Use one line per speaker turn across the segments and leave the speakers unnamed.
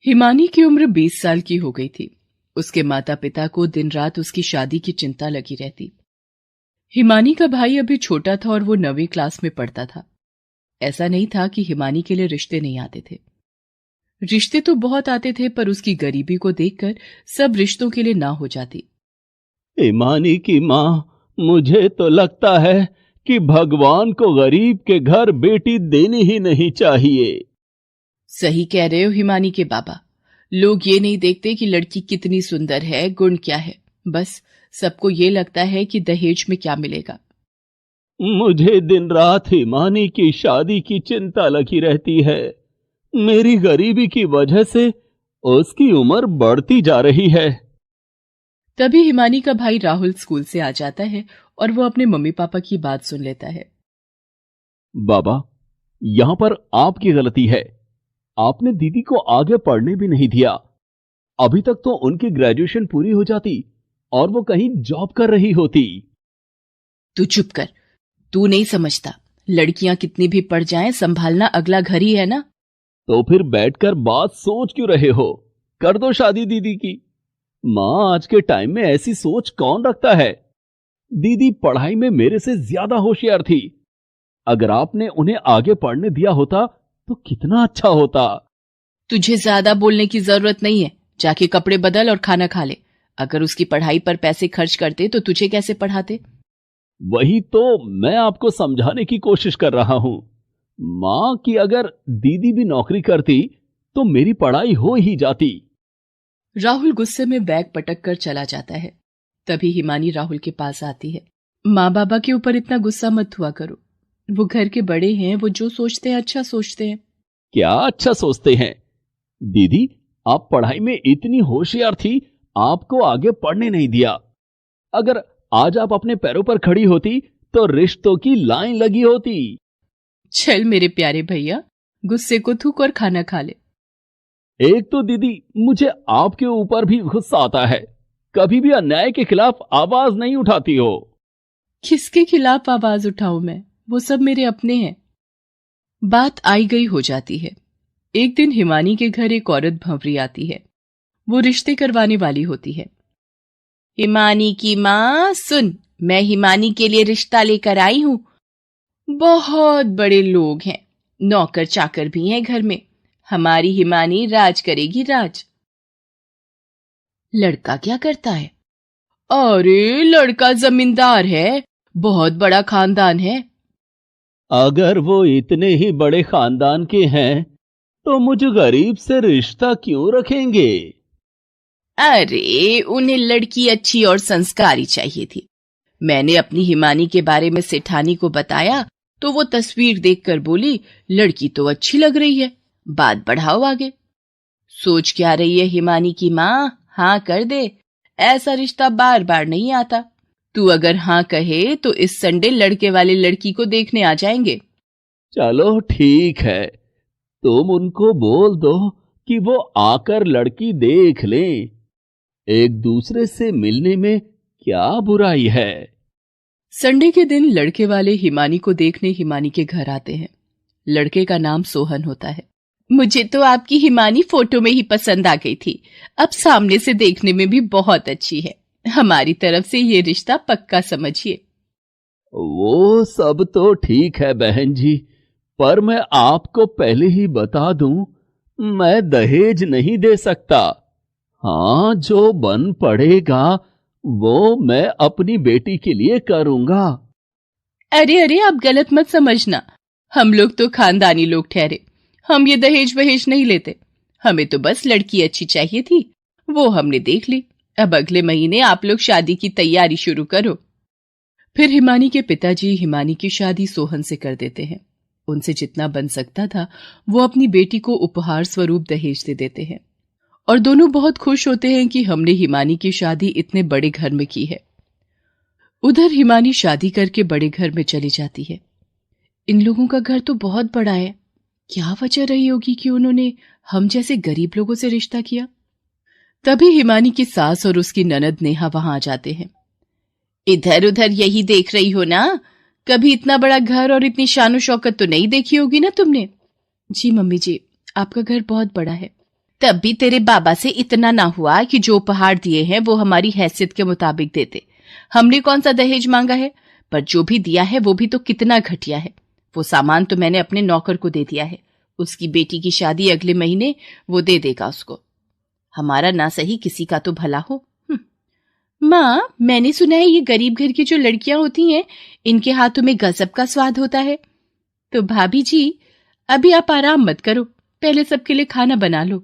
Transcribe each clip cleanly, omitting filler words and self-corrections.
हिमानी की उम्र 20 साल की हो गई थी। उसके माता पिता को दिन रात उसकी शादी की चिंता लगी रहती। हिमानी का भाई अभी छोटा था और वो 9वीं क्लास में पढ़ता था। ऐसा नहीं था कि हिमानी के लिए रिश्ते नहीं आते थे। रिश्ते तो बहुत आते थे, पर उसकी गरीबी को देखकर सब रिश्तों के लिए ना हो जाती।
हिमानी की माँ, मुझे तो लगता है कि भगवान को गरीब के घर बेटी देनी ही नहीं चाहिए।
सही कह रहे हो हिमानी के बाबा। लोग ये नहीं देखते कि लड़की कितनी सुंदर है, गुण क्या है। बस सबको ये लगता है कि दहेज में क्या मिलेगा।
मुझे दिन रात हिमानी की शादी की चिंता लगी रहती है। मेरी गरीबी की वजह से उसकी उम्र बढ़ती जा रही है।
तभी हिमानी का भाई राहुल स्कूल से आ जाता है और वो अपने मम्मी पापा की बात सुन लेता है।
बाबा, यहां पर आपकी गलती है। आपने दीदी को आगे पढ़ने भी नहीं दिया। अभी तक तो उनकी ग्रेजुएशन पूरी हो जाती और वो कहीं जॉब कर रही होती।
तू चुप कर। तू नहीं समझता, लड़कियां कितनी भी पढ़ जाएं, संभालना अगला घर ही है ना।
तो फिर बैठकर बात सोच क्यों रहे हो? कर दो शादी दीदी की। मां, आज के टाइम में ऐसी सोच कौन रखता है? दीदी पढ़ाई में मेरे से ज्यादा होशियार थी। अगर आपने उन्हें आगे पढ़ने दिया होता तो कितना अच्छा होता।
तुझे ज्यादा बोलने की जरूरत नहीं है। जाके कपड़े बदल और खाना खा ले। अगर उसकी पढ़ाई पर पैसे खर्च करते तो तुझे कैसे पढ़ाते?
वही तो मैं आपको समझाने की कोशिश कर रहा हूं। मां की अगर दीदी भी नौकरी करती तो मेरी पढ़ाई हो ही जाती।
राहुल गुस्से में बैग पटक कर चला जाता है। तभी हिमानी राहुल के पास आती है। माँ बाबा के ऊपर इतना गुस्सा मत हुआ करो। वो घर के बड़े हैं, वो जो सोचते हैं अच्छा सोचते हैं।
क्या अच्छा सोचते हैं? दीदी, आप पढ़ाई में इतनी होशियार थी, आपको आगे पढ़ने नहीं दिया। अगर आज आप अपने पैरों पर खड़ी होती तो रिश्तों की लाइन लगी होती।
चल मेरे प्यारे भैया, गुस्से को थूक और खाना खा ले।
एक तो दीदी, मुझे आपके ऊपर भी गुस्सा आता है। कभी भी अन्याय के खिलाफ आवाज नहीं उठाती हो।
किसके खिलाफ आवाज उठाऊं मैं? वो सब मेरे अपने हैं। बात आई गई हो जाती है। एक दिन हिमानी के घर एक औरत भंवरी आती है। वो रिश्ते करवाने वाली होती है। हिमानी की माँ सुन, मैं हिमानी के लिए रिश्ता लेकर आई हूं। बहुत बड़े लोग हैं, नौकर चाकर भी हैं घर में। हमारी हिमानी राज करेगी, राज। लड़का क्या करता है? अरे लड़का जमींदार है, बहुत बड़ा खानदान है।
अगर वो इतने ही बड़े खानदान के हैं तो मुझे गरीब से रिश्ता क्यों रखेंगे?
अरे उन्हें लड़की अच्छी और संस्कारी चाहिए थी। मैंने अपनी हिमानी के बारे में सेठानी को बताया तो वो तस्वीर देखकर बोली, लड़की तो अच्छी लग रही है, बात बढ़ाओ आगे। सोच क्या रही है हिमानी की माँ? हाँ कर दे, ऐसा रिश्ता बार बार नहीं आता। तू अगर हाँ कहे तो इस संडे लड़के वाले लड़की को देखने आ जाएंगे।
चलो ठीक है, तुम उनको बोल दो कि वो आकर लड़की देख लें। एक दूसरे से मिलने में क्या बुराई है?
संडे के दिन लड़के वाले हिमानी को देखने हिमानी के घर आते हैं। लड़के का नाम सोहन होता है। मुझे तो आपकी हिमानी फोटो में ही पसंद आ गई थी, अब सामने से देखने में भी बहुत अच्छी है। हमारी तरफ से ये रिश्ता पक्का समझिए।
वो सब तो ठीक है बहन जी, पर मैं आपको पहले ही बता दूं, मैं दहेज नहीं दे सकता। हाँ, जो बन पड़ेगा वो मैं अपनी बेटी के लिए करूंगा।
अरे अरे, आप गलत मत समझना। हम लोग तो खानदानी लोग ठहरे, हम ये दहेज वहेज नहीं लेते। हमें तो बस लड़की अच्छी चाहिए थी, वो हमने देख ली। अब अगले महीने आप लोग शादी की तैयारी शुरू करो। फिर हिमानी के पिताजी हिमानी की शादी सोहन से कर देते हैं। उनसे जितना बन सकता था वो अपनी बेटी को उपहार स्वरूप दहेज दे देते हैं। और दोनों बहुत खुश होते हैं कि हमने हिमानी की शादी इतने बड़े घर में की है। उधर हिमानी शादी करके बड़े घर में चली जाती है। इन लोगों का घर तो बहुत बड़ा है। क्या वजह रही होगी कि उन्होंने हम जैसे गरीब लोगों से रिश्ता किया? तभी हिमानी की सास और उसकी ननद नेहा वहां आ जाते हैं। इधर उधर यही देख रही हो ना? कभी इतना बड़ा घर और इतनी शानो शौकत तो नहीं देखी होगी ना तुमने? जी मम्मी जी, आपका घर बहुत बड़ा है। तब भी तेरे बाबा से इतना ना हुआ कि जो उपहार दिए हैं वो हमारी हैसियत के मुताबिक देते। हमने कौन सा दहेज मांगा है, पर जो भी दिया है वो भी तो कितना घटिया है। वो सामान तो मैंने अपने नौकर को दे दिया है, उसकी बेटी की शादी अगले महीने, वो दे देगा उसको। हमारा ना सही किसी का तो भला हो। माँ, मैंने सुना है ये गरीब घर की जो लड़कियां होती हैं इनके हाथों में गजब का स्वाद होता है। तो भाभी जी, अभी आप आराम मत करो, पहले सबके लिए खाना बना लो।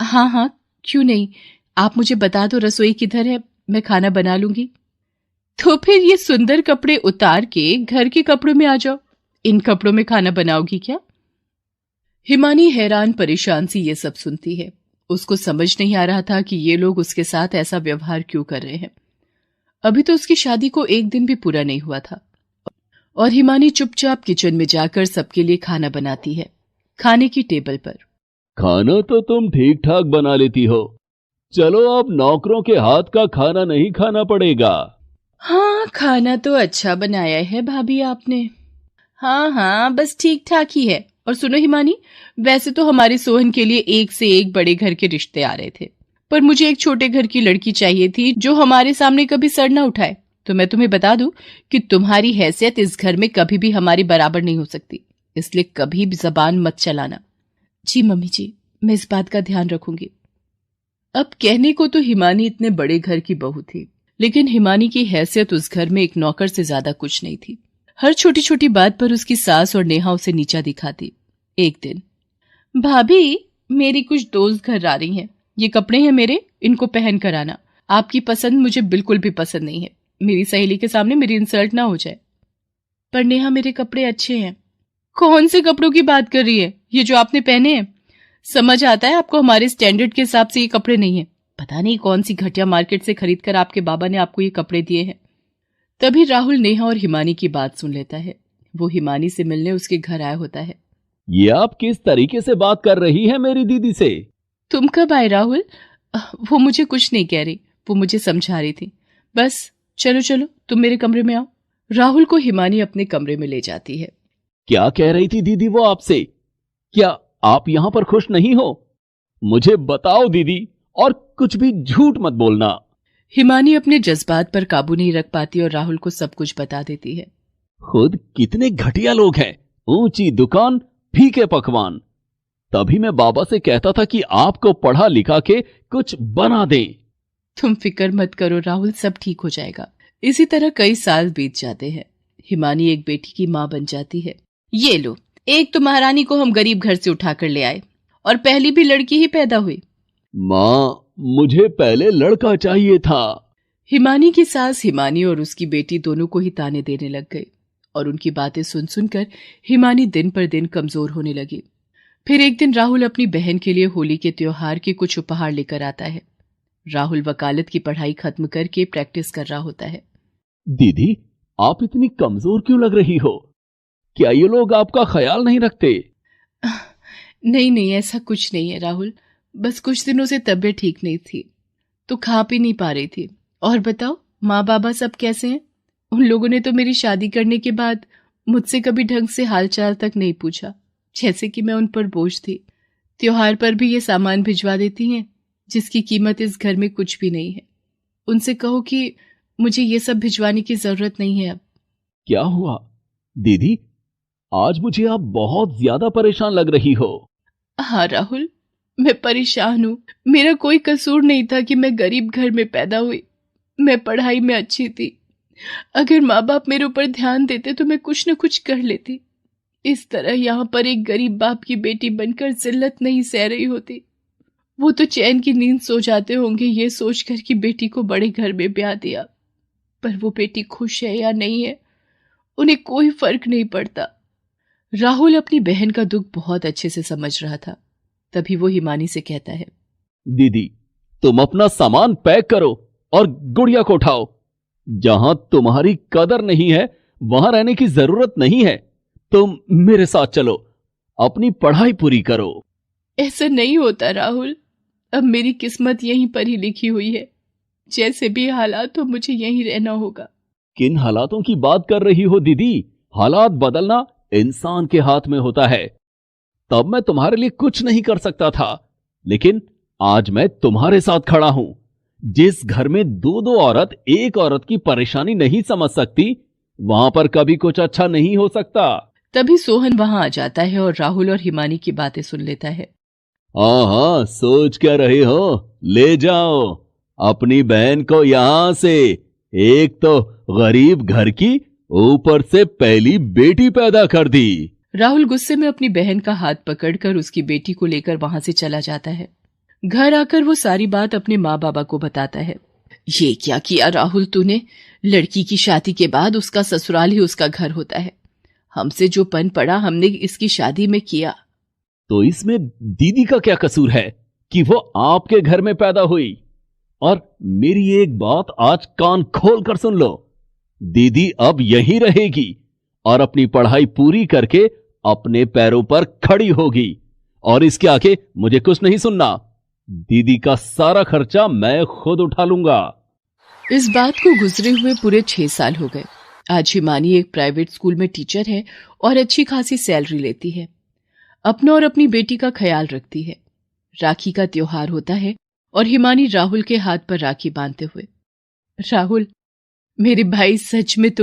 हाँ हाँ, क्यों नहीं, आप मुझे बता दो रसोई किधर है, मैं खाना बना लूंगी। तो फिर ये सुंदर कपड़े उतार के घर के कपड़ों में आ जाओ, इन कपड़ों में खाना बनाओगी क्या? हिमानी हैरान परेशान सी ये सब सुनती है। उसको समझ नहीं आ रहा था कि ये लोग उसके साथ ऐसा व्यवहार क्यों कर रहे हैं। अभी तो उसकी शादी को एक दिन भी पूरा नहीं हुआ था और हिमानी चुपचाप किचन में जाकर सबके लिए खाना बनाती है। खाने की टेबल पर
खाना तो तुम ठीक ठाक बना लेती हो, चलो अब नौकरों के हाथ का खाना नहीं खाना पड़ेगा।
हाँ, खाना तो अच्छा बनाया है भाभी आपने। हाँ हाँ, बस ठीक ठाक ही है। और सुनो हिमानी, वैसे तो हमारे सोहन के लिए एक से एक बड़े घर के रिश्ते आ रहे थे, पर मुझे एक छोटे घर की लड़की चाहिए थी जो हमारे सामने कभी सर न उठाए। तो मैं तुम्हें बता दूं कि तुम्हारी हैसियत इस घर में कभी भी हमारी बराबर नहीं हो सकती, इसलिए कभी भी जबान मत चलाना। जी मम्मी जी, मैं इस बात का ध्यान रखूंगी। अब कहने को तो हिमानी इतने बड़े घर की बहू थी, लेकिन हिमानी की हैसियत उस घर में एक नौकर से ज्यादा कुछ नहीं थी। हर छोटी छोटी बात पर उसकी सास और नेहा उसे नीचा दिखाती। एक दिन, भाभी, मेरी कुछ दोस्त घर आ रही हैं, ये कपड़े हैं मेरे, इनको पहन कर आना। आपकी पसंद मुझे बिल्कुल भी पसंद नहीं है, मेरी सहेली के सामने मेरी इंसल्ट ना हो जाए। पर नेहा, मेरे कपड़े अच्छे हैं। कौन से कपड़ों की बात कर रही है? ये जो आपने पहने हैं, समझ आता है आपको हमारे स्टैंडर्ड के हिसाब से ये कपड़े नहीं है। पता नहीं कौन सी घटिया मार्केट से खरीद कर आपके बाबा ने आपको ये कपड़े दिए हैं। तभी राहुल नेहा और हिमानी की बात सुन लेता है। वो हिमानी से मिलने उसके घर आया होता है।
ये आप किस तरीके से बात कर रही है मेरी दीदी से?
तुम कब आए राहुल? वो मुझे कुछ नहीं कह रही, वो मुझे समझा रही थी। बस चलो चलो, तुम मेरे कमरे में आओ। राहुल को हिमानी अपने कमरे में ले जाती है।
क्या कह रही थी दीदी वो आपसे? क्या आप यहां पर खुश नहीं हो? मुझे बताओ दीदी, और कुछ भी झूठ मत बोलना।
हिमानी अपने जज्बात पर काबू नहीं रख पाती और राहुल को सब कुछ बता देती है।
खुद कितने घटिया लोग हैं, ऊंची दुकान, फीके पकवान। तभी मैं बाबा से कहता था कि आपको पढ़ा लिखा के कुछ बना दें।
तुम फिक्र मत करो राहुल, सब ठीक हो जाएगा। इसी तरह कई साल बीत जाते हैं। हिमानी एक बेटी की माँ बन जाती है। ये लो, एक तो महारानी को हम गरीब घर से उठाकर ले आए और पहली भी लड़की ही पैदा हुई।
माँ, मुझे पहले लड़का चाहिए था।
हिमानी की सास हिमानी और उसकी बेटी दोनों को ही ताने देने लग गई और उनकी बातें सुन सुनकर हिमानी दिन पर दिन कमजोर होने लगी। फिर एक दिन राहुल अपनी बहन के लिए होली के त्योहार के कुछ उपहार लेकर आता है। राहुल वकालत की पढ़ाई खत्म करके प्रैक्टिस कर रहा होता है।
दीदी, आप इतनी कमजोर क्यों लग रही हो? क्या ये लोग आपका ख्याल नहीं रखते?
नहीं नहीं, ऐसा कुछ नहीं है राहुल, बस कुछ दिनों से तबीयत ठीक नहीं थी तो खा पी नहीं पा रही थी। और बताओ, माँ बाबा सब कैसे हैं? उन लोगों ने तो मेरी शादी करने के बाद मुझसे कभी ढंग से हालचाल तक नहीं पूछा, जैसे कि मैं उन पर बोझ थी। त्योहार पर भी ये सामान भिजवा देती हैं जिसकी कीमत इस घर में कुछ भी नहीं है। उनसे कहो कि मुझे ये सब भिजवाने की जरूरत नहीं है अब।
क्या हुआ दीदी? आज मुझे आप बहुत ज्यादा परेशान लग रही हो।
हाँ राहुल, मैं परेशान हूँ। मेरा कोई कसूर नहीं था कि मैं गरीब घर में पैदा हुई। मैं पढ़ाई में अच्छी थी, अगर माँ बाप मेरे ऊपर ध्यान देते तो मैं कुछ न कुछ कर लेती। इस तरह यहाँ पर एक गरीब बाप की बेटी बनकर जिल्लत नहीं सह रही होती। वो तो चैन की नींद सो जाते होंगे ये सोचकर कि बेटी को बड़े घर में ब्याह दिया, पर वो बेटी खुश है या नहीं है उन्हें कोई फर्क नहीं पड़ता। राहुल अपनी बहन का दुख बहुत अच्छे से समझ रहा था। तभी वो हिमानी से कहता है,
दीदी, तुम अपना सामान पैक करो और गुड़िया को उठाओ। जहां तुम्हारी कदर नहीं है वहां रहने की जरूरत नहीं है। तुम मेरे साथ चलो, अपनी पढ़ाई पूरी करो।
ऐसा नहीं होता राहुल, अब मेरी किस्मत यहीं पर ही लिखी हुई है। जैसे भी हालात हो मुझे यहीं रहना होगा।
किन हालातों की बात कर रही हो दीदी? हालात बदलना इंसान के हाथ में होता है। तब मैं तुम्हारे लिए कुछ नहीं कर सकता था, लेकिन आज मैं तुम्हारे साथ खड़ा हूं। जिस घर में दो दो औरत एक औरत की परेशानी नहीं समझ सकती, वहां पर कभी कुछ अच्छा नहीं हो सकता।
तभी सोहन वहां आ जाता है और राहुल और हिमानी की बातें सुन लेता है।
हाँ हाँ, सोच क्या रहे हो? ले जाओ अपनी बहन को यहां से। एक तो गरीब घर की, ऊपर से पहली बेटी पैदा कर दी।
राहुल गुस्से में अपनी बहन का हाथ पकड़कर उसकी बेटी को लेकर वहां से चला जाता है। घर आकर वो सारी बात अपने माँ बाबा को बताता है। ये क्या किया राहुल तूने? लड़की की शादी के बाद उसका ससुराल ही उसका घर होता है। हमसे जो पन पड़ा हमने इसकी शादी में किया।
तो इसमें दीदी का क्या कसूर है कि वो आपके घर में पैदा हुई? और मेरी एक बात आज कान खोल कर सुन लो। दीदी अब यहीं रहेगी और अपनी पढ़ाई पूरी करके अपने पैरों पर खड़ी होगी। और इसके आगे मुझे कुछ नहीं सुनना। दीदी का सारा खर्चा मैं खुद उठा लूंगा।
इस बात को गुजरे हुए पूरे 6 साल हो गए। आज हिमानी एक प्राइवेट स्कूल में टीचर है और अच्छी खासी सैलरी लेती है। अपनों और अपनी बेटी का ख्याल रखती है। राखी का त्योहार होता है और हिमानी राहुल के हाथ पर राखी बांधते हुए, राहुल मेरे भाई, सच में तुम